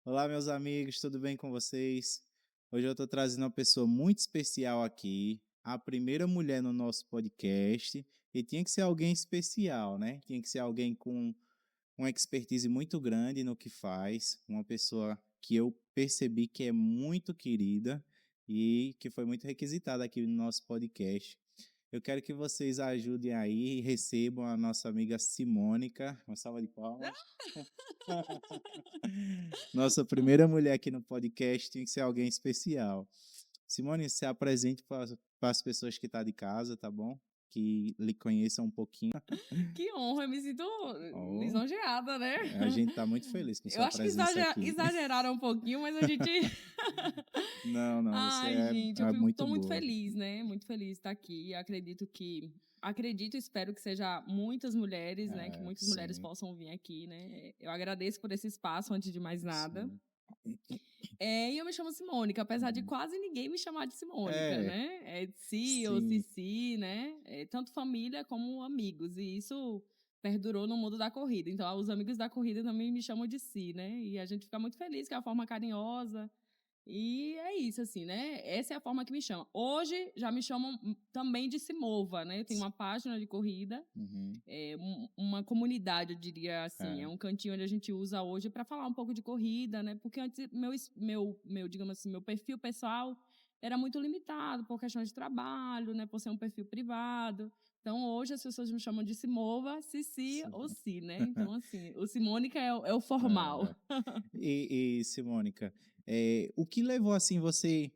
Olá, meus amigos, tudo bem com vocês? Hoje eu estou trazendo uma pessoa muito especial aqui, a primeira mulher no nosso podcast, e tinha que ser alguém especial, né? Tinha que ser alguém com uma expertise muito grande no que faz, uma pessoa que eu percebi que é muito querida e que foi muito requisitada aqui no nosso podcast. Eu quero que vocês ajudem aí e recebam a nossa amiga Simônica. Uma salva de palmas. Nossa primeira mulher aqui no podcast tinha que ser alguém especial. Simone, se apresente para as pessoas que estão de casa, tá bom? Que lhe conheçam um pouquinho. Que honra, eu me sinto Oh, lisonjeada, né? a gente está muito feliz com Eu sua acho que presença aqui. exageraram um pouquinho, mas a gente. Não, não, você Ai, gente, é muito tô muito boa. feliz, né? Muito feliz de estar aqui. Acredito e espero que seja muitas mulheres, né? Que É, muitas mulheres sim, possam vir aqui, né? Eu agradeço por esse espaço, antes de mais nada. sim. E eu me chamo Simônica, apesar de Uhum. quase ninguém me chamar de Simônica, É, né? É Si ou sim. Cici, né? Tanto família como amigos. E isso perdurou no mundo da corrida. Então, os amigos da corrida também me chamam de Si, né? E a gente fica muito feliz, que é uma forma carinhosa. E é isso, assim, né? Essa é a forma que me chama. Hoje já me chamam também de Simova, né? Eu tenho uma página de corrida, Uhum. uma comunidade, eu diria assim, é É, um cantinho onde a gente usa hoje para falar um pouco de corrida, né? Porque antes digamos assim, meu perfil pessoal era muito limitado por questões de trabalho, né? Por ser um perfil privado. Então, hoje as pessoas me chamam de Simova, Cici ou sim. Si, né? Então, assim, o Simônica é o formal. É. E Simônica, o que levou assim você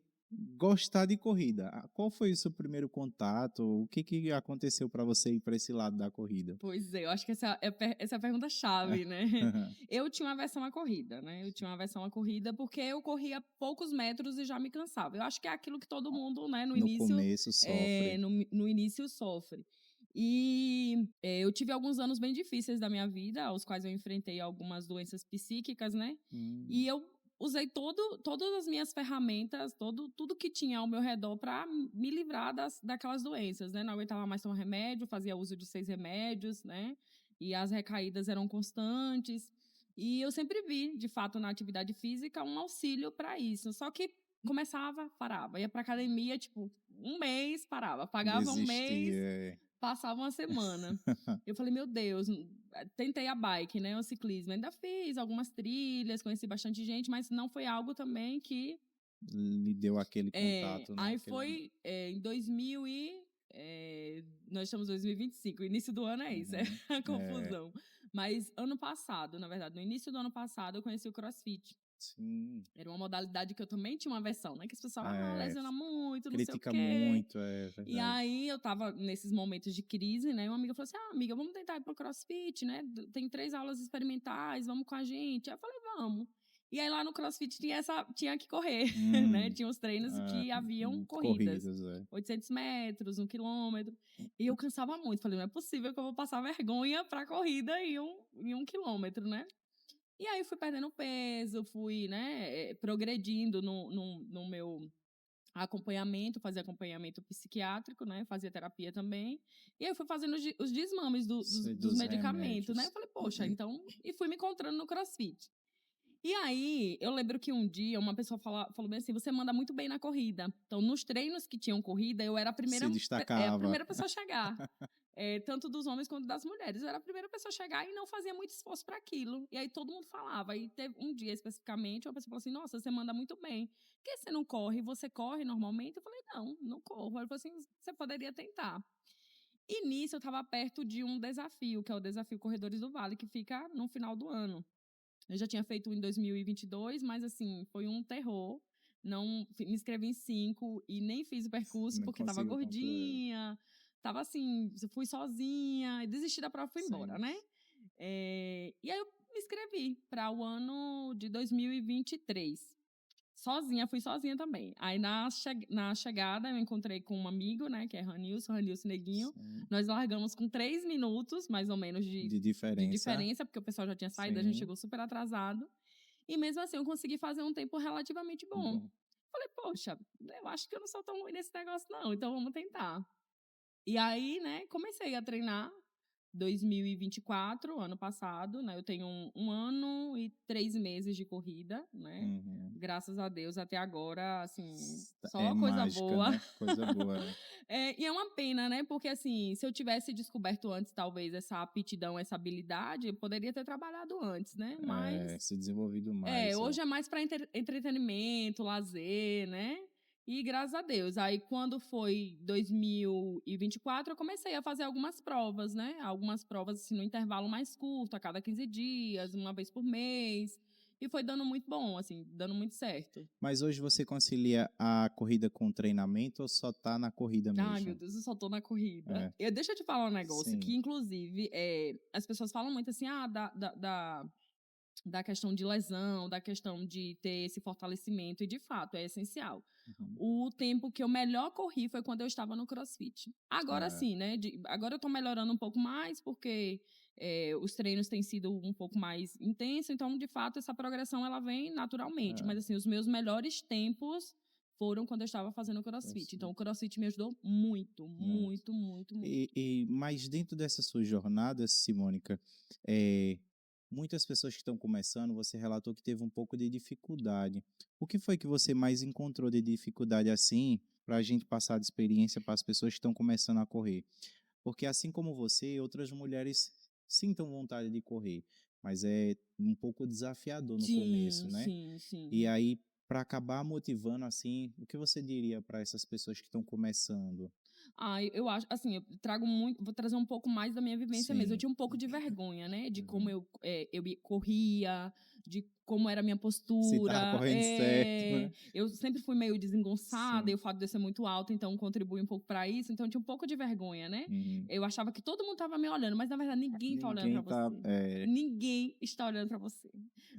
gostar de corrida? Qual foi o seu primeiro contato? O que aconteceu para você ir para esse lado da corrida? Pois é, eu acho que essa é a pergunta-chave, né? Eu tinha uma aversão à corrida, né? Eu tinha uma aversão à corrida porque eu corria poucos metros e já me cansava. Eu acho que é aquilo que todo mundo, né, No começo sofre. no início sofre. Eu tive alguns anos bem difíceis da minha vida, aos quais eu enfrentei algumas doenças psíquicas, né? E Hum, eu usei todas as minhas ferramentas, tudo que tinha ao meu redor para me livrar daquelas doenças, né? Não aguentava mais tomar remédio, fazia uso de 6 remédios, né? E as recaídas eram constantes. E eu sempre vi, de fato, na atividade física, um auxílio para isso. Só que começava, parava. Ia para academia, tipo, um mês, parava. Pagava um desistir. mês, passava uma semana. Eu falei, meu Deus, tentei a bike, né, o ciclismo. Ainda fiz algumas trilhas, conheci bastante gente, mas não foi algo também que... Lhe deu aquele contato, né? Aí Aquele... foi em 2000 nós estamos em 2025, o início do ano é isso, é Uhum. a É, confusão. Mas ano passado, na verdade, no início do ano passado, eu conheci o CrossFit. sim. Era uma modalidade que eu também tinha uma versão, né? Que as pessoas, É, lesiona muito, não sei o critica quê. muito, é E verdade. aí eu tava nesses momentos de crise, né? E uma amiga falou assim: amiga, vamos tentar ir pro CrossFit, né? Tem 3 aulas experimentais, vamos com a gente. Aí eu falei, vamos. E aí lá no CrossFit tinha que correr, né? Hum, Tinha os treinos ah, que haviam corridas. corridas, é. 800 metros, 1 quilômetro. E eu cansava muito. Falei, não é possível que eu vou passar vergonha pra corrida em 1 quilômetro, né? E aí fui perdendo peso, fui, né, progredindo no meu acompanhamento, fazia acompanhamento psiquiátrico, né? Fazia terapia também. E aí eu fui fazendo os desmames Sei dos dos medicamentos, né? Eu remédios. falei, poxa, então. E fui me encontrando no CrossFit. E aí, eu lembro que um dia uma pessoa falou bem assim: você manda muito bem na corrida. Então, nos treinos que tinham corrida, eu era Se a destacava. primeira pessoa a chegar. Tanto dos homens quanto das mulheres. Eu era a primeira pessoa a chegar e não fazia muito esforço para aquilo. E aí todo mundo falava. E teve um dia especificamente, uma pessoa falou assim: nossa, você manda muito bem. Por que você não corre? Você corre normalmente? Eu falei: não, não corro. Ele falou assim: você poderia tentar. E nisso eu estava perto de um desafio, que é o Desafio Corredores do Vale, que fica no final do ano. Eu já tinha feito em 2022, mas assim, foi um terror. Não me inscrevi em 5 e nem fiz o percurso Não porque estava conseguiu concluir. gordinha, estava assim, fui sozinha, desisti da prova e fui embora, Sim. né? E aí eu me inscrevi para o ano de 2023. Sozinha, fui sozinha também. Aí na chegada eu encontrei com um amigo, né, que é Ranilson Neguinho. Sim. Nós largamos com 3 minutos, mais ou menos, De de diferença. diferença, porque o pessoal já tinha saído, a gente Sim. chegou super atrasado. E mesmo assim eu consegui fazer um tempo relativamente bom. Bom. Falei, poxa, eu acho que eu não sou tão ruim nesse negócio não, então vamos tentar. E aí, né, comecei a treinar 2024, ano passado, né? Eu tenho um ano e 3 meses de corrida, né? Uhum. Graças a Deus, até agora, assim, É só coisa mágica, boa. né? Coisa boa. É. E é uma pena, né? Porque, assim, se eu tivesse descoberto antes, talvez, essa aptidão, essa habilidade, eu poderia ter trabalhado antes, né? É, Mas, se desenvolvido mais. É. hoje é mais para entretenimento, lazer, né? E graças a Deus. Aí, quando foi 2024, eu comecei a fazer algumas provas, né? Algumas provas, assim, no intervalo mais curto, a cada 15 dias, uma vez por mês. E foi dando muito bom, assim, dando muito certo. Mas hoje você concilia a corrida com o treinamento ou só tá na corrida Ai, meu mesmo? Deus, eu só tô na corrida. É, Deixa eu te falar um negócio que, sim. inclusive, as pessoas falam muito assim, da questão de lesão, da questão de ter esse fortalecimento, e de fato é essencial. Uhum. O tempo que eu melhor corri foi quando eu estava no CrossFit. Agora É, sim, né? Agora eu tô melhorando um pouco mais, porque os treinos têm sido um pouco mais intensos, então, de fato, essa progressão ela vem naturalmente. é, Mas, assim, os meus melhores tempos foram quando eu estava fazendo CrossFit. Então, o CrossFit, CrossFit me ajudou muito, muito. muito, muito, muito. Mas dentro dessa sua jornada, Simônica, é, muitas pessoas que estão começando, você relatou que teve um pouco de dificuldade. O que foi que você mais encontrou de dificuldade assim, para a gente passar de experiência para as pessoas que estão começando a correr? Porque assim como você, outras mulheres sintam vontade de correr, mas é um pouco desafiador no começo, Sim, né? sim, E sim. aí, para acabar motivando assim, o que você diria para essas pessoas que estão começando? Eu acho, assim, eu trago muito, vou trazer um pouco mais da minha vivência mesmo. Eu Sim. tinha um pouco de vergonha, né, de como Uhum. corria, de como era a minha Se estava postura. correndo certo, né? Eu sempre fui meio desengonçada, e Sim. o fato de eu ser muito alta, então, contribui um pouco para isso. Então, eu tinha um pouco de vergonha, né? Uhum. Eu achava que todo mundo estava me olhando, mas na verdade ninguém está olhando para Ninguém tá. você. É, Ninguém está olhando para você.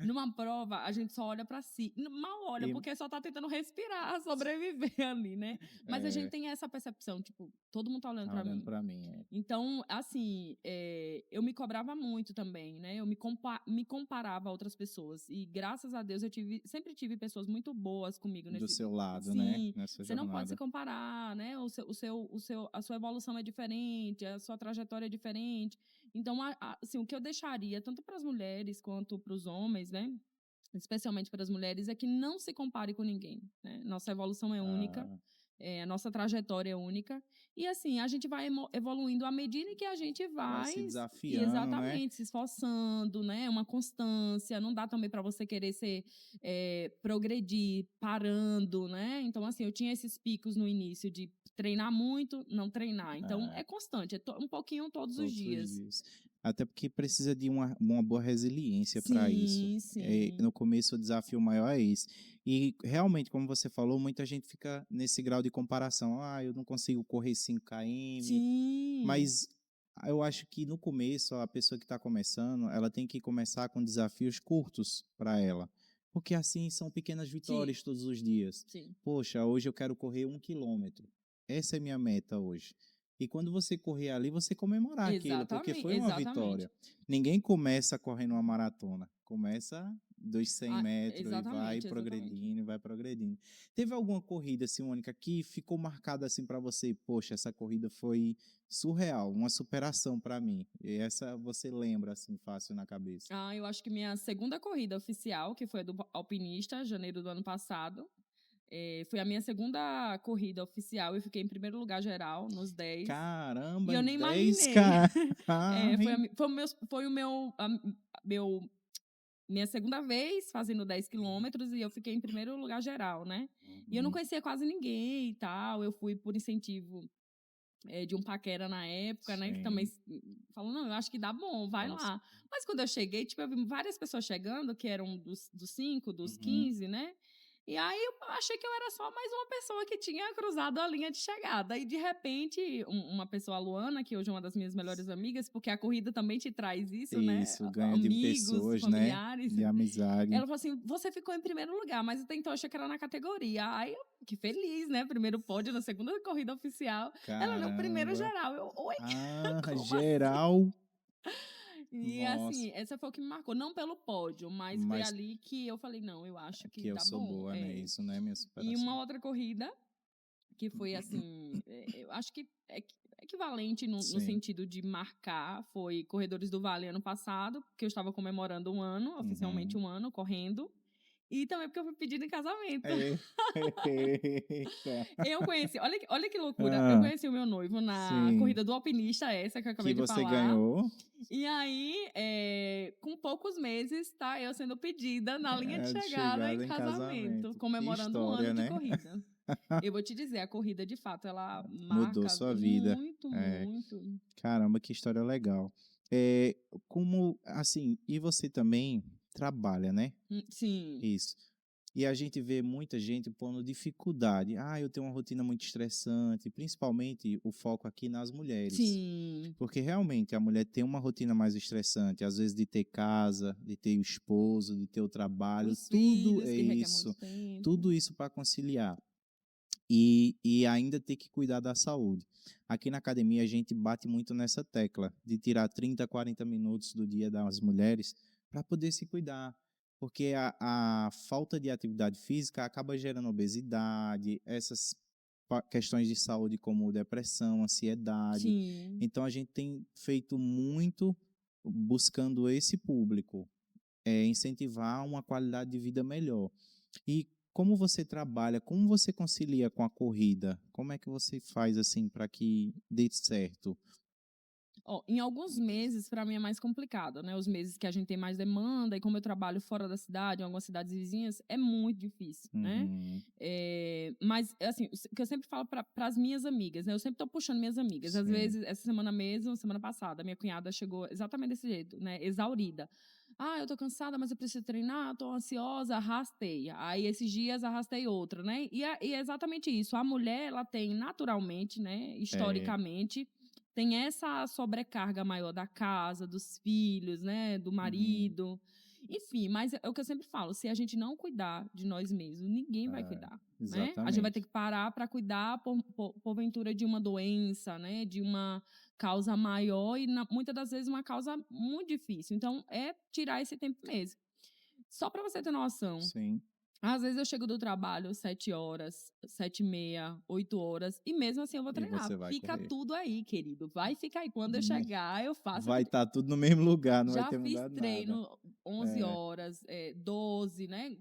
Numa prova, a gente só olha para si. Mal olha, e, porque só tá tentando respirar, sobreviver ali, né? Mas a gente é, tem essa percepção, tipo, todo mundo tá olhando tá pra olhando mim. para mim. É. Então, assim, eu me cobrava muito também, né? Eu me comparava a outras pessoas. E graças a Deus sempre tive pessoas muito boas comigo Do nesse. seu lado, né? Sim, Nessa você não pode se jornada. comparar, né? A sua evolução é diferente, a sua trajetória é diferente. Então, assim, o que eu deixaria, tanto para as mulheres quanto para os homens, né? Especialmente para as mulheres, é que não se compare com ninguém, né? Nossa evolução é única, Ah, a nossa trajetória é única. E assim, a gente vai evoluindo à medida que a gente vai vai se desafiando, né? exatamente se esforçando, né? Uma constância. Não dá também para você querer progredir parando, né? Então, assim, eu tinha esses picos no início de treinar muito, não treinar. Então, É, é constante, um pouquinho todos os todos os dias. dias. Até porque precisa de uma boa resiliência para isso. Sim, É, sim. no começo, o desafio maior é esse. E realmente, como você falou, muita gente fica nesse grau de comparação. Ah, eu não consigo correr 5 km. Sim. Mas eu acho que no começo, a pessoa que está começando, ela tem que começar com desafios curtos para ela. Porque assim são pequenas Sim, vitórias todos os dias. sim. Poxa, hoje eu quero correr 1 km. Essa é minha meta hoje. E quando você correr ali, você comemorar aquilo, porque Exatamente, foi uma exatamente. vitória. Ninguém começa correndo uma maratona. Começa dos 100 Ah, metros e exatamente, exatamente. vai progredindo. Teve alguma corrida, Simônica, que ficou marcada assim para você? Poxa, essa corrida foi surreal, uma superação para mim. E essa você lembra assim fácil na cabeça. Eu acho que minha segunda corrida oficial, que foi a do alpinista, janeiro do ano passado, foi a minha segunda corrida oficial. Eu fiquei em primeiro lugar geral, nos 10. E Caramba, eu nem 10 imaginei. k. Foi meu, minha segunda vez fazendo 10 quilômetros, e eu fiquei em primeiro lugar geral, né? E eu não Uhum, conhecia quase ninguém e tal. Eu fui por incentivo de um paquera na época, né? Que também sim. falou, não, eu acho que dá bom, vai Nossa. lá. Mas quando eu cheguei, tipo, eu vi várias pessoas chegando, que eram dos 5, dos Uhum. 15, né? E aí eu achei que eu era só mais uma pessoa que tinha cruzado a linha de chegada. E de repente, uma pessoa, a Luana, que hoje é uma das minhas melhores amigas, porque a corrida também te traz isso, né? Isso, ganho de Amigos, pessoas, né? familiares. De amizade. Ela falou assim: você ficou em primeiro lugar, mas até então eu achei que era na categoria. Aí eu, que feliz, né? Primeiro pódio na segunda corrida oficial. Ela não, primeiro Caramba. geral. Oi? Ah, Como assim? geral. E Nossa. assim, essa foi o que me marcou. Não pelo pódio, mas foi Mas ali que eu falei: não, eu acho que que eu dá sou bom. boa, né? Isso não é minha E superação. uma outra corrida, que foi assim, eu acho que equivalente no Sim. sentido de marcar, foi Corredores do Vale ano passado, porque eu estava comemorando 1 ano, oficialmente Uhum. 1 ano correndo, e também porque eu fui pedida em casamento. É. Eita. Eu conheci, olha que loucura, eu Hã. conheci o meu noivo na Sim. corrida do alpinista, essa que eu acabei Que de você falar. ganhou. E aí, com poucos meses, tá eu sendo pedida na linha de De chegada em chegada em casamento, casamento. Que comemorando 1 ano história, de né? corrida. Eu vou te dizer, a corrida de fato ela Mudou marca sua vida. muito, É. muito. Caramba, que história legal. Como assim, e você também trabalha, né? Sim, Isso. E a gente vê muita gente pondo dificuldade. Ah, eu tenho uma rotina muito estressante, principalmente o foco aqui nas mulheres. sim. Porque realmente a mulher tem uma rotina mais estressante, às vezes de ter casa, de ter o esposo, de ter o trabalho, Os tudo filhos é que requer muito isso, tempo. tudo isso para conciliar. E ainda ter que cuidar da saúde. Aqui na academia a gente bate muito nessa tecla de tirar 30, 40 minutos do dia das mulheres para poder se cuidar. Porque a falta de atividade física acaba gerando obesidade, essas questões de saúde como depressão, ansiedade. Sim. Então a gente tem feito muito buscando esse público, incentivar uma qualidade de vida melhor. E como você trabalha, como você concilia com a corrida? Como é que você faz assim para que dê certo? Ó, em alguns meses, para mim é mais complicado, né? Os meses que a gente tem mais demanda, e como eu trabalho fora da cidade, em algumas cidades vizinhas, é muito difícil, né? Uhum, Mas, assim, o que eu sempre falo para as minhas amigas, né? Eu sempre tô puxando minhas amigas. Às sim. vezes, essa semana mesmo, semana passada, minha cunhada chegou exatamente desse jeito, né? Exaurida. Ah, eu tô cansada, mas eu preciso treinar, tô ansiosa, arrastei. Aí, esses dias, arrastei outra, né? E é exatamente isso. A mulher, ela tem naturalmente, né? É, Historicamente, tem essa sobrecarga maior da casa, dos filhos, né, do uhum, marido, enfim, mas é o que eu sempre falo, se a gente não cuidar de nós mesmos, ninguém vai é, cuidar, né? A gente vai ter exatamente. que parar para cuidar porventura de uma doença, né, de uma causa maior e muitas das vezes uma causa muito difícil. Então é tirar esse tempo mesmo. Só para você ter noção, Sim. às vezes eu chego do trabalho 7 horas, 7h30, 8 horas, e mesmo assim eu vou E treinar. você vai Fica correr. tudo aí, querido. Vai ficar aí. Quando eu Né? chegar, eu faço. Vai estar tudo no mesmo lugar, não vai Já ter fiz mudado nada. treino 11 É, horas, 12, né?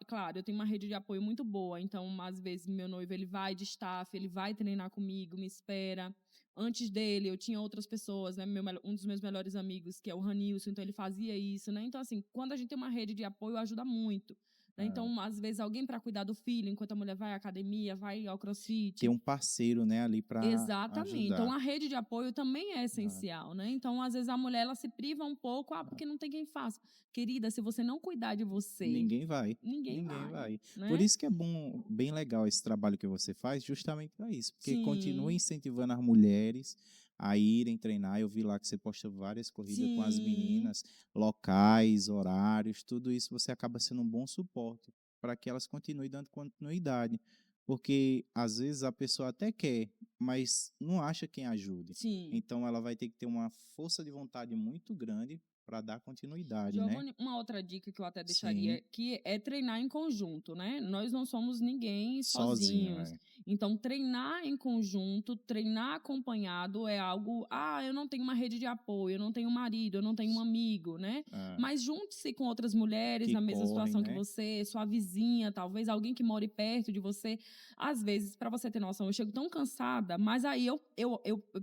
Claro, eu tenho uma rede de apoio muito boa, então, às vezes, meu noivo ele vai de staff, ele vai treinar comigo, me espera. Antes dele, eu tinha outras pessoas, né? Um dos meus melhores amigos, que é o Ranilson, então ele fazia isso, né? Então, assim, quando a gente tem uma rede de apoio, ajuda muito. Né? é. Então, às vezes, alguém para cuidar do filho, enquanto a mulher vai à academia, vai ao Ter crossfit. um parceiro, né, ali para Exatamente. Então, ajudar. a rede de apoio também é É. essencial, né? Então, às vezes, a mulher ela se priva um pouco, porque não tem quem faça. Querida, se você não cuidar de você, Ninguém vai, ninguém ninguém vai, vai. Por né? isso que é bom, bem legal esse trabalho que você faz, justamente para isso, porque continua Sim, incentivando as mulheres a irem treinar. Eu vi lá que você posta várias corridas com as sim, meninas, locais, horários, tudo isso você acaba sendo um bom suporte para que elas continuem dando continuidade. Porque às vezes a pessoa até quer, mas não acha quem ajude. sim. Então ela vai ter que ter uma força de vontade muito grande para dar continuidade, né? Giovanni, uma outra dica que eu até Sim. deixaria, que é treinar em conjunto, né? Nós não somos ninguém Sozinho, sozinhos. é. Então, treinar em conjunto, treinar acompanhado é algo. Ah, eu não tenho uma rede de apoio, eu não tenho um marido, eu não tenho um amigo, né? É. Mas junte-se com outras mulheres Que na mesma correm, situação que né? você, sua vizinha, talvez alguém que more perto de você. Às vezes, para você ter noção, eu chego tão cansada, mas aí eu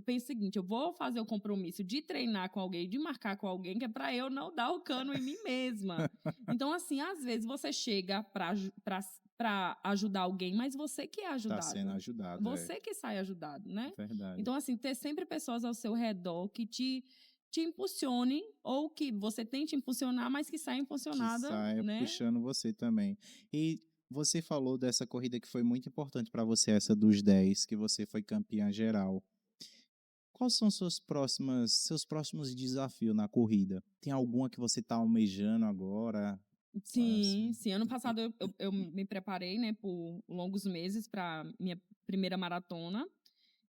penso o seguinte: eu vou fazer o compromisso de treinar com alguém, de marcar com alguém, que é para eu não dar o cano em mim mesma. Então, assim, às vezes você chega para ajudar alguém, mas você que é Tá sendo ajudado. ajudado, é Você que sai ajudado, né? verdade. Então, assim, ter sempre pessoas ao seu redor que te impulsione, ou que você tente impulsionar, mas que saia Que impulsionada, saia né? puxando você também. E você falou dessa corrida que foi muito importante para você, essa dos 10, que você foi campeã geral. Quais são seus próximos desafios na corrida? Tem alguma que você está almejando agora? Sim, Assim, sim. Ano passado eu me preparei, né, por longos meses para minha primeira maratona.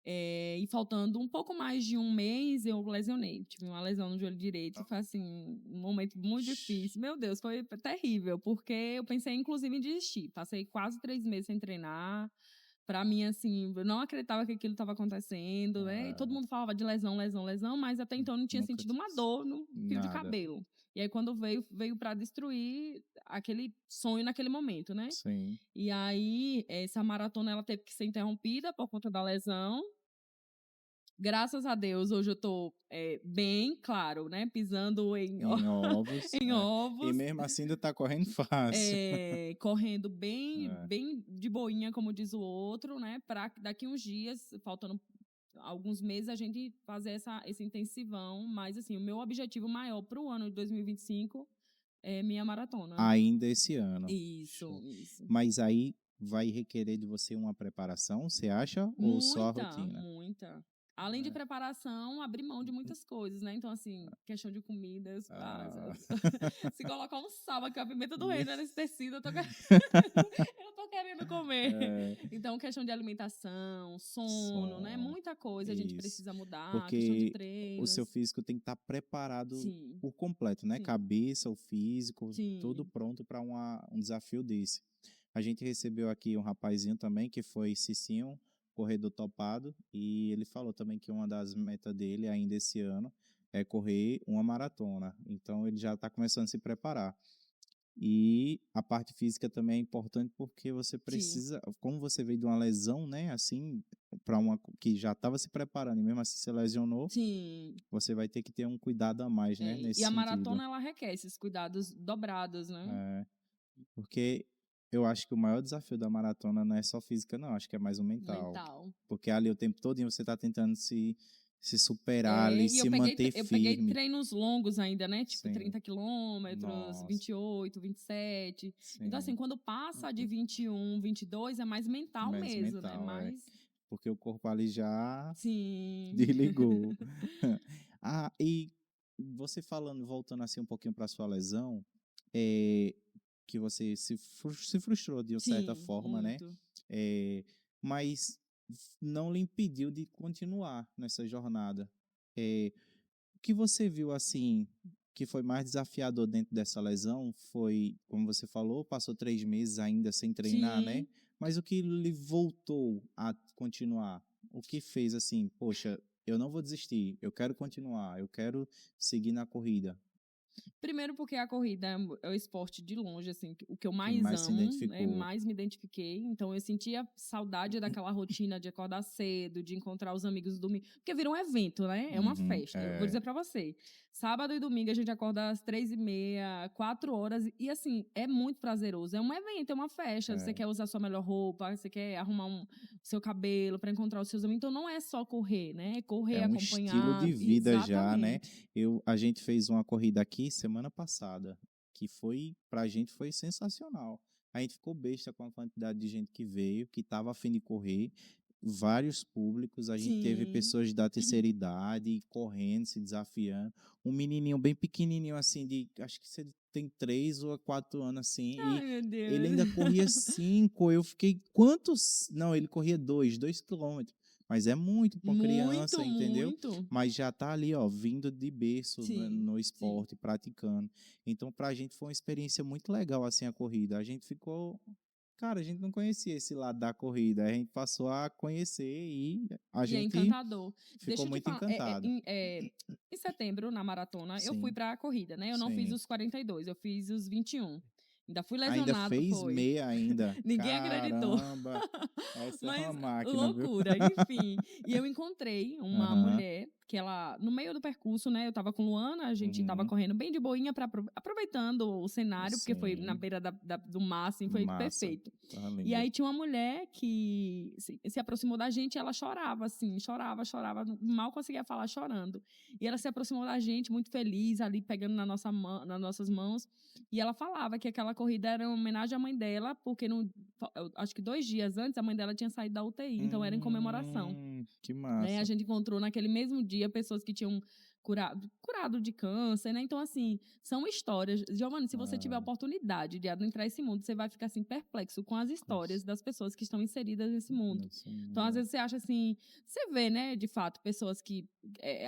E faltando um pouco mais de um mês, eu lesionei. Tive uma lesão no joelho direito. E foi, assim, um momento muito difícil. Meu Deus, foi terrível, porque eu pensei, inclusive, em desistir. Passei quase 3 meses sem treinar. Pra mim, assim, eu não acreditava que aquilo estava acontecendo, né? E todo Ah, mundo falava de lesão, lesão, lesão, mas até então eu não tinha nunca sentido uma dor no fio de nada. cabelo. E aí, quando veio para destruir aquele sonho naquele momento, né? Sim. E aí, essa maratona ela teve que ser interrompida por conta da lesão. Graças a Deus, hoje eu tô bem, claro, né? Pisando em, Em ovos, em e ovos, mesmo assim ainda tá correndo fácil. correndo bem, É. bem de boinha, como diz o outro, né? Para daqui uns dias, faltando alguns meses, a gente fazer esse intensivão. Mas, assim, o meu objetivo maior para o ano de 2025 é minha maratona. Ainda esse ano. Isso, Show. isso. Mas aí vai requerer de você uma preparação, você acha? Ou só a Muita, rotina? muita. Além de É. preparação, abrir mão de muitas coisas, né? Então, assim, questão de comidas, Ah. se colocar um sal aqui, a pimenta do reino nesse tecido, eu tô querendo comer. É, Então, questão de alimentação, sono, né? sono. Muita coisa a gente Isso. precisa mudar, questão de Porque o seu treinos. físico tem que estar preparado Sim, por completo, né? sim, Cabeça, o físico, tudo sim, pronto para um desafio desse. A gente recebeu aqui um rapazinho também que foi Cicinho, corredor topado, e ele falou também que uma das metas dele ainda esse ano é correr uma maratona. Então ele já está começando a se preparar. E a parte física também é importante porque você sim. precisa, como você veio de uma lesão, né, assim, para uma que já estava se preparando e mesmo assim se lesionou, Sim. você vai ter que ter um cuidado a mais, né, nesse E a sentido. maratona, ela requer esses cuidados dobrados, né? É, porque eu acho que o maior desafio da maratona não é só física, não, acho que é mais o mental. Mental. Porque ali o tempo todo você está tentando se superar ali, E se manter eu peguei firme. treinos longos ainda, né? Tipo Sim, 30 quilômetros, nossa, 28, 27. Então, assim, sim, quando passa de 21, 22, é mais mental mais mesmo, né? mental, é. Mais, Porque o corpo ali já sim. desligou. Ah, e você falando, voltando assim um pouquinho para sua lesão, é, que você se frustrou de uma certa Sim, forma, né? muito. É, mas não lhe impediu de continuar nessa jornada. É, o que você viu assim que foi mais desafiador dentro dessa lesão foi, como você falou, passou 3 meses ainda sem treinar, né? Sim. Mas o que lhe voltou a continuar? O que fez assim, poxa, eu não vou desistir, eu quero continuar, eu quero seguir na corrida, Primeiro porque a corrida é o esporte de longe, assim, o que eu que mais mais se amo, né, identificou. mais me identifiquei. Então eu sentia saudade daquela rotina de acordar cedo, de encontrar os amigos domingo, porque vira um evento, né? É uma Uhum, festa. Eu vou dizer pra você. Sábado e domingo a gente acorda às 3h30, 4 horas, e assim, é muito prazeroso. É um evento, é uma festa. Você é, quer usar sua melhor roupa, você quer arrumar seu cabelo para encontrar os seus amigos. Então não é só correr, né? É correr, é um estilo de acompanhar. vida já, né? Exatamente. A gente fez uma corrida aqui semana passada, que foi, pra gente foi sensacional. A gente ficou besta com a quantidade de gente que veio, que estava a fim de correr, vários públicos, a gente teve Sim. pessoas da terceira idade correndo, se desafiando. Um menininho bem pequenininho assim, acho que você tem 3 ou 4 anos assim, e Ai, meu ele Deus. ainda corria 5. Eu fiquei, quantos? Não, ele corria 2 quilômetros. Mas é muito para uma criança, Muito, entendeu? muito. Mas já tá ali, ó, vindo de berço Sim, no sim. esporte, praticando. Então, pra gente foi uma experiência muito legal, assim, a corrida. A gente ficou. Cara, a gente não conhecia esse lado da corrida. A gente passou a conhecer e a E é gente encantador. ficou Deixa eu te muito falar, encantado. em setembro, na maratona, eu fui Sim, pra corrida, né? Eu não fiz sim. os 42, eu fiz os 21. Ainda fui Ainda lesionada, fez foi. meia ainda. Ninguém acreditou. Caramba! Essa é Mas uma máquina, viu? loucura, enfim. E eu encontrei uma Aham. mulher que ela, no meio do percurso, né? Eu tava com Luana, a gente tava Uhum. correndo bem de boinha, aproveitando o cenário, porque foi na Sim. beira do mar, assim, foi Massa. perfeito. Tá E lindo. aí tinha uma mulher que se aproximou da gente e ela chorava, assim, chorava, chorava, mal conseguia falar chorando. E ela se aproximou da gente, muito feliz, ali pegando nas nossas mãos. E ela falava que aquela corrida era uma homenagem à mãe dela, porque eu acho que 2 dias antes a mãe dela tinha saído da UTI, então era em comemoração. Que Né? A massa. gente encontrou naquele mesmo dia pessoas que tinham curado de câncer, né? Então, assim, são histórias. Giovana, se você tiver a Ah, oportunidade de adentrar esse mundo, você vai ficar, assim, perplexo com as histórias cons- das pessoas que estão inseridas nesse mundo. nesse Então, às mundo, vezes, você acha assim, você vê, né, de fato, pessoas que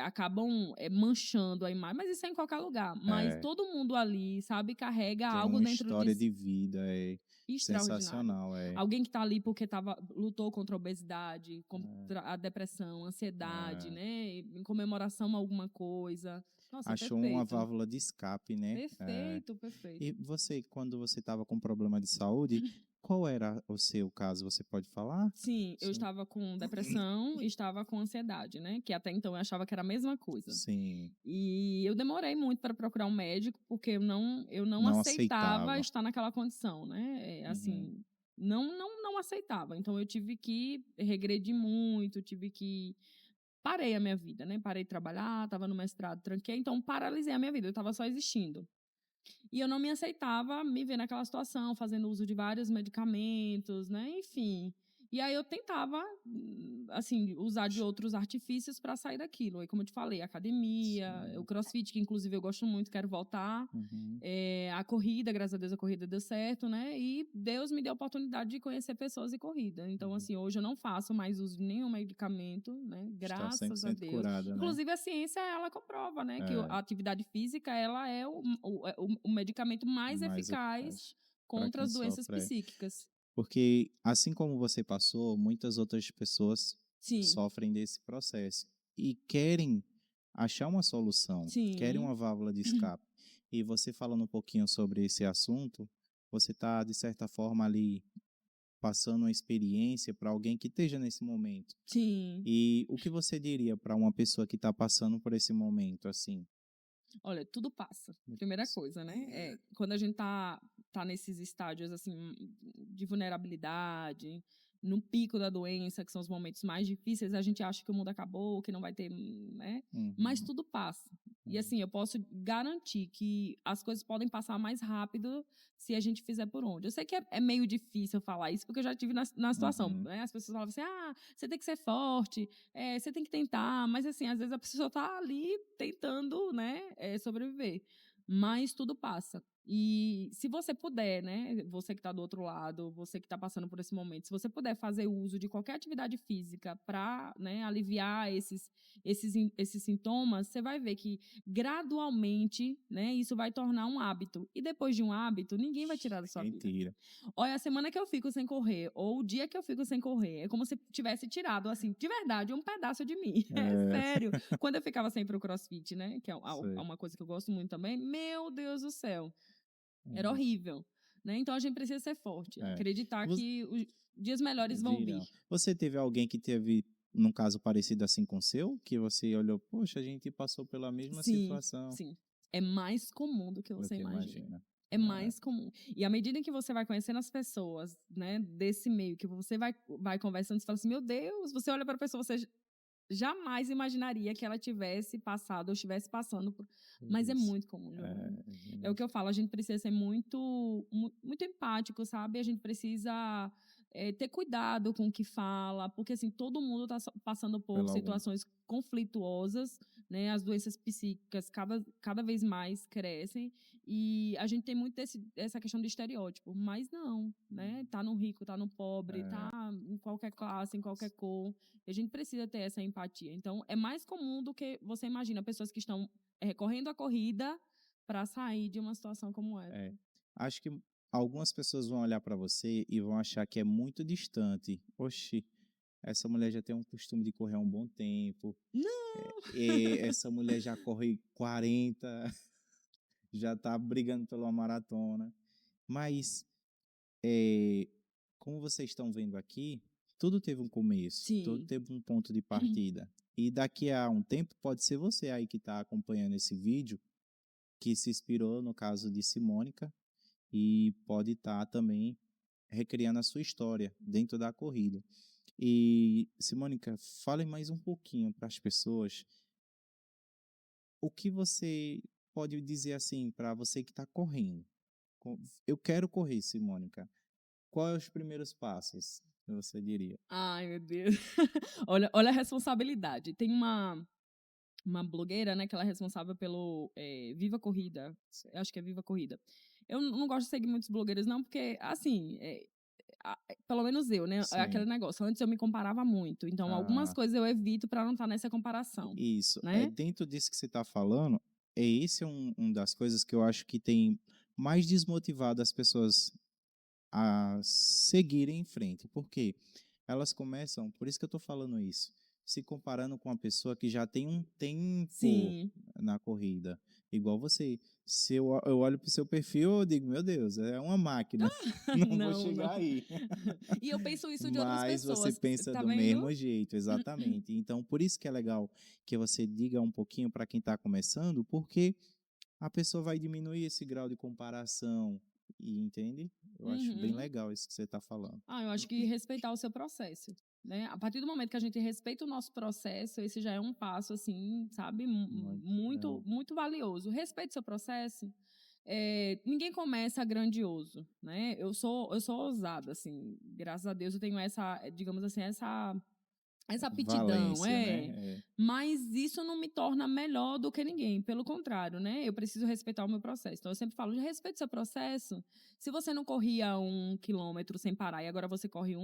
acabam manchando a imagem, mas isso é em qualquer lugar. Mas é, todo mundo ali, sabe, carrega tem algo uma dentro de história de vida, é extraordinário. sensacional, é. Alguém que está ali porque lutou contra a obesidade, contra a depressão, a ansiedade, É. né? Em comemoração a alguma coisa. Nossa, Achou uma perfeito. válvula de escape, né? É. Perfeito, E perfeito. você, quando você estava com problema de saúde, qual era o seu caso? Você pode falar? Sim, eu Sim. estava com depressão e estava com ansiedade, né? Que até então eu achava que era a mesma coisa. Sim, E eu demorei muito para procurar um médico, porque eu não não aceitava aceitava. estar naquela condição, né? Uhum. Assim, não aceitava. Então eu tive que regredir muito, tive que parei a minha vida, né? Parei de trabalhar, estava no mestrado, tranquei, então paralisei a minha vida, eu estava só existindo. E eu não me aceitava me ver naquela situação, fazendo uso de vários medicamentos, né? Enfim. E aí eu tentava, assim, usar de outros artifícios para sair daquilo. Aí, como eu te falei, academia, o Sim. CrossFit, que inclusive eu gosto muito, quero voltar. Uhum. A corrida, graças a Deus, a corrida deu certo, né? E Deus me deu a oportunidade de conhecer pessoas e corrida. Então, Uhum. assim, hoje eu não faço mais uso de nenhum medicamento, né? Está Graças a 100% Deus. curada, né? Inclusive, a ciência, ela comprova, né? Que É, a atividade física, ela é o medicamento mais mais eficaz eficaz para contra quem as doenças sofre. É. psíquicas. Porque, assim como você passou, muitas outras pessoas Sim, sofrem desse processo e querem achar uma solução, querem sim, uma válvula de escape. E você falando um pouquinho sobre esse assunto, você está, de certa forma, ali passando uma experiência para alguém que esteja nesse momento. sim. E o que você diria para uma pessoa que está passando por esse momento, assim? Olha, tudo passa. Primeira coisa, né? Quando a gente tá nesses estádios, assim, de vulnerabilidade, no pico da doença, que são os momentos mais difíceis, a gente acha que o mundo acabou, que não vai ter, né? Mas Uhum, tudo passa. E uhum. assim, eu posso garantir que as coisas podem passar mais rápido se a gente fizer por onde. Eu sei que é meio difícil falar isso, porque eu já tive na situação, Uhum. né? As pessoas falavam assim: você tem que ser forte, você tem que tentar, mas assim, às vezes a pessoa tá ali tentando, né, sobreviver. Mas tudo passa. E se você puder, né, você que está do outro lado, você que está passando por esse momento, se você puder fazer uso de qualquer atividade física para, né, aliviar esses sintomas, você vai ver que gradualmente, né, isso vai tornar um hábito. E depois de um hábito, ninguém vai tirar da sua vida. Mentira. Olha, a semana que eu fico sem correr, ou o dia que eu fico sem correr, é como se tivesse tirado, assim, de verdade, um pedaço de mim. É É, sério. Quando eu ficava sem ir pro CrossFit, né? Que é sei. uma coisa que eu gosto muito também, meu Deus do céu. Era Uhum. horrível. Né? Então a gente precisa ser forte. É. Acreditar Você, que os dias melhores vão vir. virão. Você teve alguém que teve, num caso parecido assim com o seu? Que você olhou, poxa, a gente passou pela mesma Sim, situação sim. É mais comum do que do você que imagina. imagina. É É. mais comum. E à medida que você vai conhecendo as pessoas, né, desse meio, que você vai conversando, você fala assim, meu Deus, você olha para a pessoa, você jamais imaginaria que ela tivesse passado ou estivesse passando por. Por Mas é isso. muito comum, Giovana. É, É o que eu falo, a gente precisa ser muito empático, sabe? A gente precisa ter cuidado com o que fala, porque assim, todo mundo está passando por pelo algum. situações conflituosas, né? As doenças psíquicas cada vez mais crescem e a gente tem muito essa questão de estereótipo, mas não, né? Tá no rico, tá no pobre, tá É, em qualquer classe, em qualquer cor. E a gente precisa ter essa empatia. Então, é mais comum do que você imagina pessoas que estão correndo a corrida para sair de uma situação como essa. é. Acho que algumas pessoas vão olhar para você e vão achar que é muito distante. Oxi, essa mulher já tem um costume de correr há um bom tempo. Não! E essa mulher já corre 40, já está brigando pela maratona. Mas, eh, como vocês estão vendo aqui, tudo teve um começo, tudo Sim. teve um ponto de partida. E daqui a um tempo pode ser você aí que está acompanhando esse vídeo, que se inspirou no caso de Simônica e pode estar também recriando a sua história dentro da corrida. E, Simônica, fale mais um pouquinho para as pessoas o que você pode dizer assim para você que está correndo. Eu quero correr, Simônica. Quais são os primeiros passos, você diria? Ai, meu Deus. Olha a responsabilidade. Tem uma blogueira, né, que ela é responsável pelo Viva Corrida. Eu acho que é Viva Corrida. Eu não gosto de seguir muitos blogueiros, não, porque, assim, pelo menos eu, né? É aquele Sim. negócio. Antes eu me comparava muito. Então, algumas Ah, coisas eu evito pra não estar nessa comparação, isso. É né? dentro disso que você está falando, esse é um das coisas que eu acho que tem mais desmotivado as pessoas a seguirem em frente. Por quê? Elas começam, por isso que eu estou falando isso, se comparando com uma pessoa que já tem um tempo Sim. na corrida. Igual você. Se eu olho para o seu perfil, eu digo, meu Deus, é uma máquina. Não vou Não, não. chegar aí. E eu penso isso de outras Mas você pessoas. pensa Tá do vendo? mesmo jeito, exatamente. Então, por isso que é legal que você diga um pouquinho para quem está começando, porque a pessoa vai diminuir esse grau de comparação. E entende? Eu acho bem Uhum. legal isso que você está falando. Eu acho que respeitar o seu processo, né? A partir do momento que a gente respeita o nosso processo, esse já é um passo, assim, sabe, Muito, muito, muito valioso. Respeite o seu processo. Ninguém começa grandioso, né? Eu sou ousada, assim, graças a Deus eu tenho essa, digamos assim, essa aptidão, valência, né? mas isso não me torna melhor do que ninguém, pelo contrário, né? Eu preciso respeitar o meu processo. Então, eu sempre falo, respeite seu processo. Se você não corria 1 quilômetro sem parar e agora você corre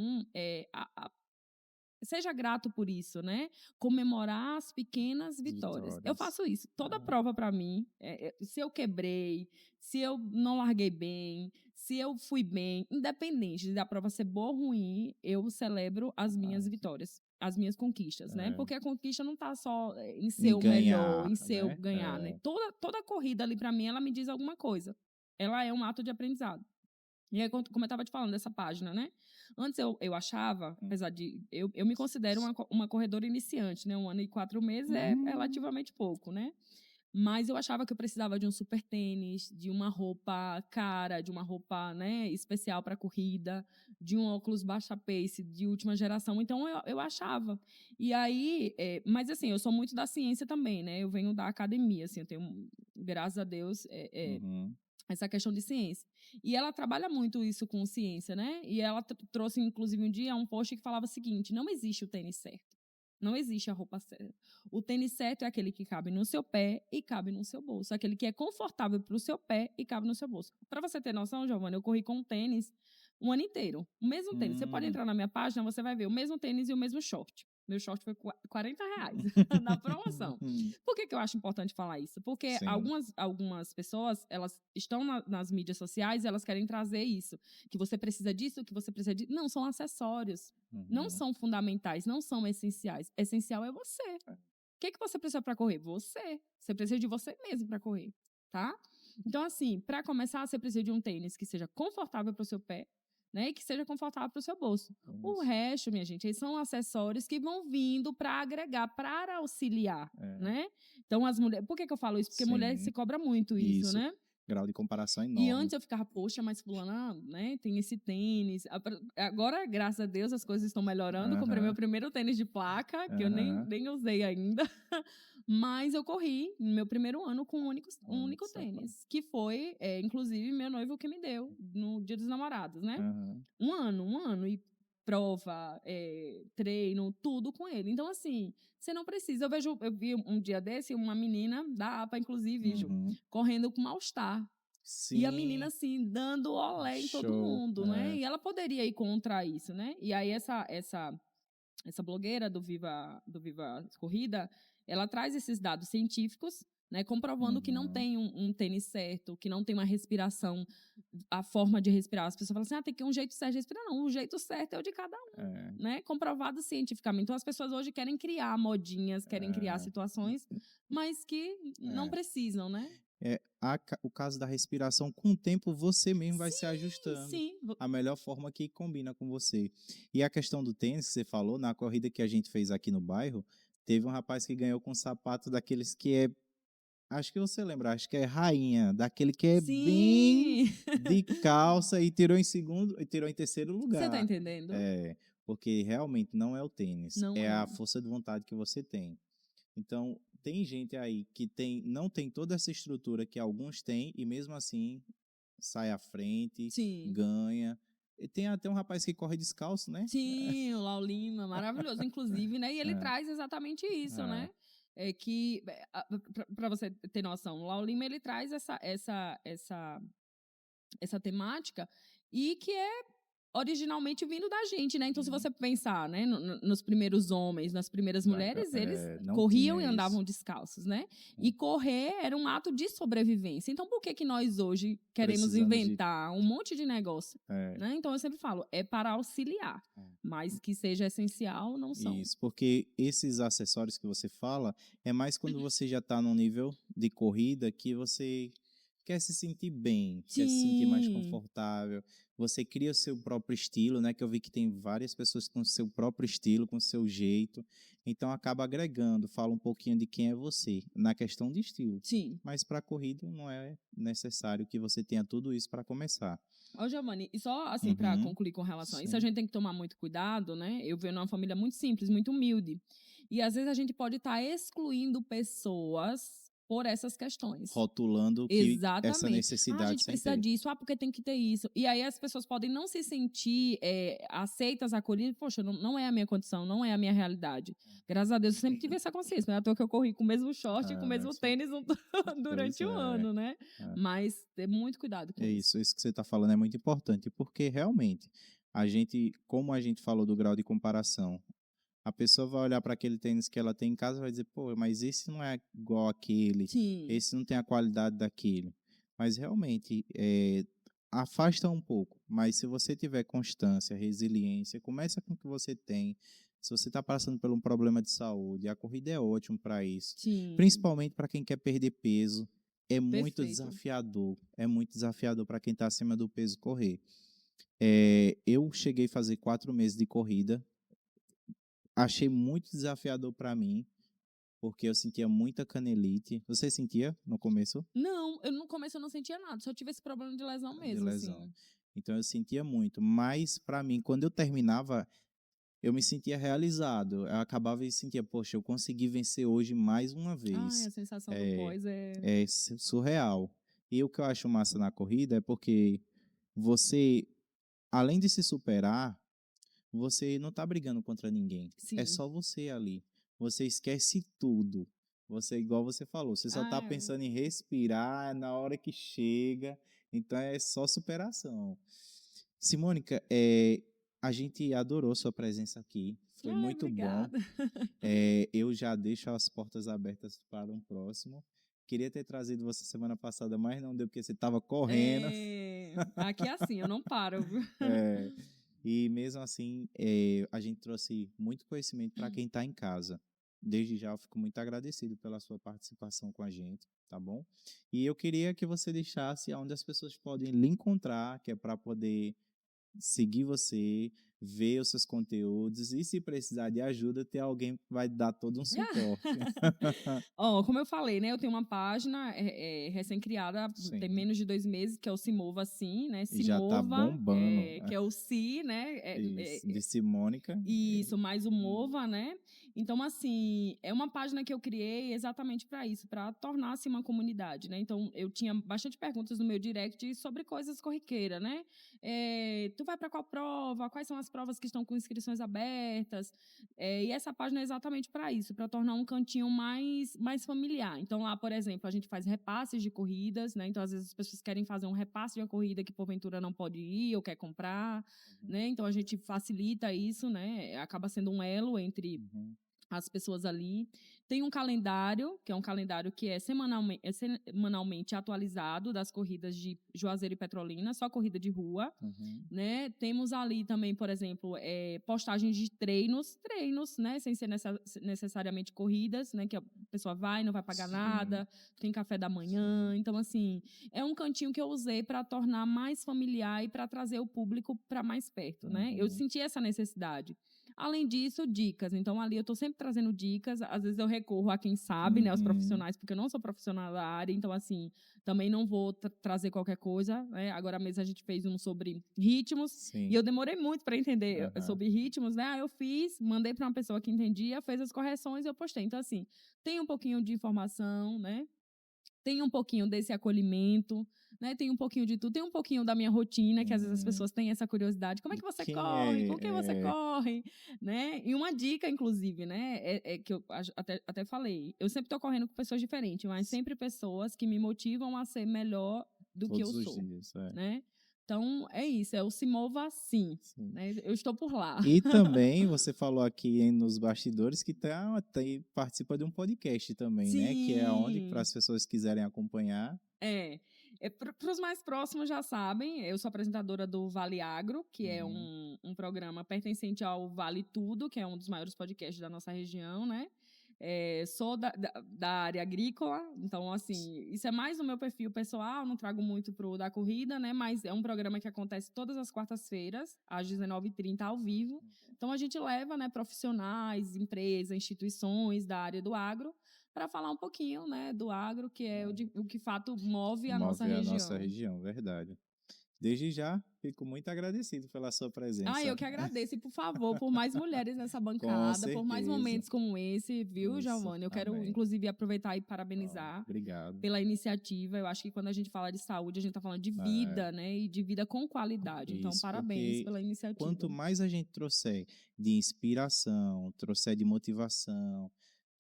seja grato por isso, né? Comemorar as pequenas vitórias. Eu Vitórias. faço isso. Toda Ah, prova para mim, se eu quebrei, se eu não larguei bem, se eu fui bem, independente da prova ser boa ou ruim, eu celebro as minhas ah, vitórias, as minhas conquistas, né? é. Porque a conquista não tá só em ser Em o melhor, ganhar, em ser o né? ganhar, né? É. Toda corrida ali para mim, ela me diz alguma coisa. Ela é um ato de aprendizado. E aí, como eu estava te falando dessa página, né? Antes eu achava, apesar de. Eu me considero uma corredora iniciante, né? 1 ano e 4 meses é Hum, relativamente pouco, né? Mas eu achava que eu precisava de um super tênis, de uma roupa cara, de uma roupa, né, especial para corrida, de um óculos baixa pace de última geração. Então eu achava. E aí, mas assim, eu sou muito da ciência também, né? Eu venho da academia, assim, eu tenho, graças a Deus, uhum. essa questão de ciência. E ela trabalha muito isso com ciência, né? E ela trouxe, inclusive, um dia um post que falava o seguinte: não existe o tênis certo. Não existe a roupa certa. O tênis certo é aquele que cabe no seu pé e cabe no seu bolso. Aquele que é confortável para o seu pé e cabe no seu bolso. Para você ter noção, Giovana, eu corri com um tênis 1 ano inteiro. O mesmo tênis. Você pode Hum. entrar na minha página, você vai ver o mesmo tênis e o mesmo short. Meu short foi R$ 40 na promoção. Por que eu acho importante falar isso? Porque Sim. algumas pessoas, elas estão nas mídias sociais e elas querem trazer isso. Que você precisa disso, que você precisa disso. Não, são acessórios. Não Uhum. são fundamentais, não são essenciais. Essencial é você. O que você precisa para correr? Você. Você precisa de você mesmo para correr, tá? Então, assim, para começar, você precisa de um tênis que seja confortável para o seu pé, né? E que seja confortável para o seu bolso. O Isso. resto, minha gente, eles são acessórios que vão vindo para agregar, para auxiliar, É. né? Então, as mulheres. Por que eu falo isso? Porque mulher se Sim. cobra muito isso, Isso. né? Grau de comparação E enorme. antes eu ficava, poxa, mas fulana, né, tem esse tênis. Agora, graças a Deus, as coisas estão melhorando. Comprei meu Aham. primeiro tênis de placa, que eu nem, Aham. nem usei ainda. Mas eu corri no meu primeiro ano com O um único único sapato. tênis, que foi, inclusive, meu noivo que me deu no Dia dos Namorados, né? Aham. 1 ano. E prova, treino, tudo com ele. Então, assim, você não precisa. Eu vi um dia desse uma menina da APA, inclusive, Ju, Uhum. correndo com All-Star. E a menina, Sim. assim, dando olé em todo Show. mundo, né? É. E ela poderia ir contra isso, né? E aí essa blogueira do Viva Corrida, ela traz esses dados científicos, né, comprovando que não Uhum. tem um tênis certo, que não tem uma respiração, a forma de respirar. As pessoas falam assim, tem que ter um jeito certo de respirar. Não, o jeito certo é o de cada um, É. né? Comprovado cientificamente. Então, as pessoas hoje querem criar modinhas, querem criar É. situações, mas que não É. precisam, né? O caso da respiração, com o tempo você mesmo vai se Sim, ajustando sim. a melhor forma que combina com você. E a questão do tênis que você falou, na corrida que a gente fez aqui no bairro, teve um rapaz que ganhou com um sapato daqueles que é, acho que você lembra, acho que é rainha, daquele que é bem Sim! de calça e tirou em segundo e tirou em terceiro Você tá lugar. entendendo? É, porque realmente não é o tênis, Não é a é. força de vontade que você tem. Então, tem gente aí que não tem toda essa estrutura que alguns têm e mesmo assim sai à frente, Sim. ganha. E tem até um rapaz que corre descalço, né? Sim, o Lau Lima, maravilhoso, inclusive, né? E ele É, traz exatamente isso, é, né? é que, para você ter noção, o Lau Lima ele traz essa temática e que é originalmente vindo da gente, né? Então, se Uhum. você pensar, né, nos primeiros homens, nas primeiras mulheres, eles Não corriam tinha e isso. andavam descalços, né? E É. correr era um ato de sobrevivência. Então, por que que nós hoje queremos Precisamos de. inventar um monte de negócio, É, né? Então, eu sempre falo, é para auxiliar, é. mas que seja essencial, não são. Isso, porque esses acessórios que você fala é mais quando você já está num nível de corrida que você quer se sentir bem, quer se sentir mais Sim, confortável. Você cria o seu próprio estilo, né? Que eu vi que tem várias pessoas com o seu próprio estilo, com o seu jeito. Então acaba agregando, fala um pouquinho de quem é você na questão de estilo. sim. Mas para a corrida não é necessário que você tenha tudo isso para começar. Ô, Giovanni, e só assim, para Uhum, concluir com relação a isso, a sim. gente tem que tomar muito cuidado, né? Eu venho numa família muito simples, muito humilde. E às vezes a gente pode estar excluindo pessoas por essas questões. Rotulando que essa Exatamente. Ah, a necessidade gente sem precisa ter. disso, ah, porque tem que ter isso. E aí as pessoas podem não se sentir aceitas, acolhidas. Poxa, não é a minha condição, não é a minha realidade. Graças a Deus eu sempre tive essa consciência. Não é à toa que eu corri com o mesmo short e com o Ah, mesmo sim. tênis Pois durante o é. ano, né? É. Mas ter muito cuidado É com isso. isso que você está falando é muito importante, porque realmente a gente, como a gente falou do grau de comparação, a pessoa vai olhar para aquele tênis que ela tem em casa e vai dizer, pô, mas esse não é igual àquele, Sim, esse não tem a qualidade daquele. Mas realmente afasta um pouco. Mas se você tiver constância, resiliência, começa com o que você tem. Se você está passando por um problema de saúde, a corrida é ótima para isso. sim. Principalmente para quem quer perder peso, Perfeito. é muito desafiador para quem está acima do peso correr. Eu cheguei a fazer 4 meses de corrida, achei muito desafiador para mim, porque eu sentia muita canelite. Você sentia no começo? Não, eu no começo eu não sentia nada, só tive esse problema de lesão De mesmo, lesão. assim. Então eu sentia muito, mas para mim, quando eu terminava, eu me sentia realizado. Eu acabava e sentia, poxa, eu consegui vencer hoje mais uma Ai, vez. a sensação do É, pós é. é surreal. E o que eu acho massa na corrida é porque você, além de se superar, você não está brigando contra ninguém. É Sim. só você ali. Você esquece tudo. Você, igual você falou, você só está Ah, é. pensando em respirar na hora que chega. Então é só superação. Simônica, a gente adorou sua presença aqui. Foi Ai, muito bom. obrigada. Eu já deixo as portas abertas para um próximo. Queria ter trazido você semana passada, mas não deu porque você estava correndo. Aqui é assim, eu não paro, viu? É, e mesmo assim, a gente trouxe muito conhecimento para quem está em casa. Desde já eu fico muito agradecido pela sua participação com a gente, tá bom? E eu queria que você deixasse onde as pessoas podem lhe encontrar, que é para poder seguir você, ver os seus conteúdos e se precisar de ajuda, ter alguém que vai dar todo um suporte. Ó, como eu falei, né? Eu tenho uma página recém-criada, tem Sim. menos de 2 meses, que é o Se Mova Sim, né? E Se já tá Mova, bombando. que é o Si, né? Isso. De Simônica. Isso, mais o Mova, né? Então, assim, é uma página que eu criei exatamente para isso, para tornar-se uma comunidade, né? Então, eu tinha bastante perguntas no meu direct sobre coisas corriqueiras, né? Tu vai para qual prova? Quais são as provas que estão com inscrições abertas? E essa página é exatamente para isso, para tornar um cantinho mais familiar. Então, lá, por exemplo, a gente faz repasses de corridas, né? Então, às vezes as pessoas querem fazer um repasse de uma corrida que porventura não pode ir ou quer comprar, né? Então a gente facilita isso, né? Acaba sendo um elo entre Uhum. as pessoas ali. Tem um calendário, que é um calendário que é semanalmente atualizado das corridas de Juazeiro e Petrolina, só corrida de rua, Uhum. né? Temos ali também, por exemplo, postagens de treinos, né? Sem ser necessariamente corridas, né? Que a pessoa vai, não vai pagar Sim. nada, tem café da Sim. manhã. Então, assim, é um cantinho que eu usei para tornar mais familiar e para trazer o público para mais perto, né? Eu Uhum. senti essa necessidade. Além disso, dicas. Então, ali eu estou sempre trazendo dicas. Às vezes eu recorro a quem sabe, né? Os Uhum. profissionais, porque eu não sou profissional da área. Então, assim, também não vou trazer qualquer coisa, né? Agora mesmo a gente fez um sobre ritmos. E Sim. eu demorei muito para entender Aham. sobre ritmos, né? Eu fiz, mandei para uma pessoa que entendia, fez as correções e eu postei. Então, assim, tem um pouquinho de informação, né? Tem um pouquinho desse acolhimento, né? Tem um pouquinho de tudo, tem um pouquinho da minha rotina, que às vezes as pessoas têm essa curiosidade. Como é E que você quem corre? Com quem você é corre? Né? E uma dica, inclusive, né? É que eu até falei. Eu sempre tô correndo com pessoas diferentes, mas sempre pessoas que me motivam a ser melhor do que eu todos os sou, dias, é. né? Então, é isso. É o se mova assim, Sim. né? Eu estou por lá. E também você falou aqui nos bastidores que participa de um podcast também, né? Que é onde, para Sim. as pessoas que quiserem acompanhar. Para os mais próximos já sabem, eu sou apresentadora do Vale Agro, que é Uhum. um programa pertencente ao Vale Tudo, que é um dos maiores podcasts da nossa região, né? Sou da área agrícola, então, assim, isso é mais o meu perfil pessoal, não trago muito pro da corrida, né? Mas é um programa que acontece todas as quartas-feiras, às 19h30, ao vivo. Então, a gente leva, né, profissionais, empresas, instituições da área do agro, para falar um pouquinho, né, do agro, que é o que fato move a nossa Move a nossa região. região, verdade. Desde já, fico muito agradecido pela sua Eu presença. que agradeço. E, por favor, por mais mulheres nessa Com bancada, por mais certeza. momentos como esse, viu, Isso. Giovana? Eu quero, Amém. inclusive, aproveitar e Ó, parabenizar obrigado. pela iniciativa. Eu acho que quando a gente fala de saúde, a gente está falando de É, vida, né? E de vida com qualidade. Então, isso, parabéns porque pela iniciativa. quanto mais a gente trouxer de inspiração, trouxer de motivação,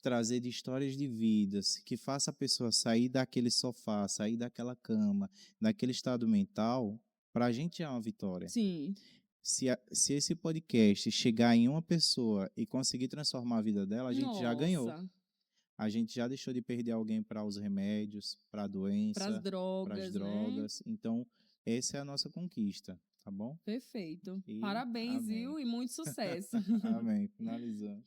trazer de histórias de vidas que faça a pessoa sair daquele sofá, sair daquela cama, daquele estado mental, para a gente é uma vitória. Sim. Se esse podcast chegar em uma pessoa e conseguir transformar a vida dela, a gente já ganhou. Nossa. A gente já deixou de perder alguém para os remédios, para a Para as doença, para as drogas, né? drogas. Então, essa é a nossa conquista, tá bom? Perfeito. E Parabéns, amém. viu? E muito sucesso. Amém. Finalizando.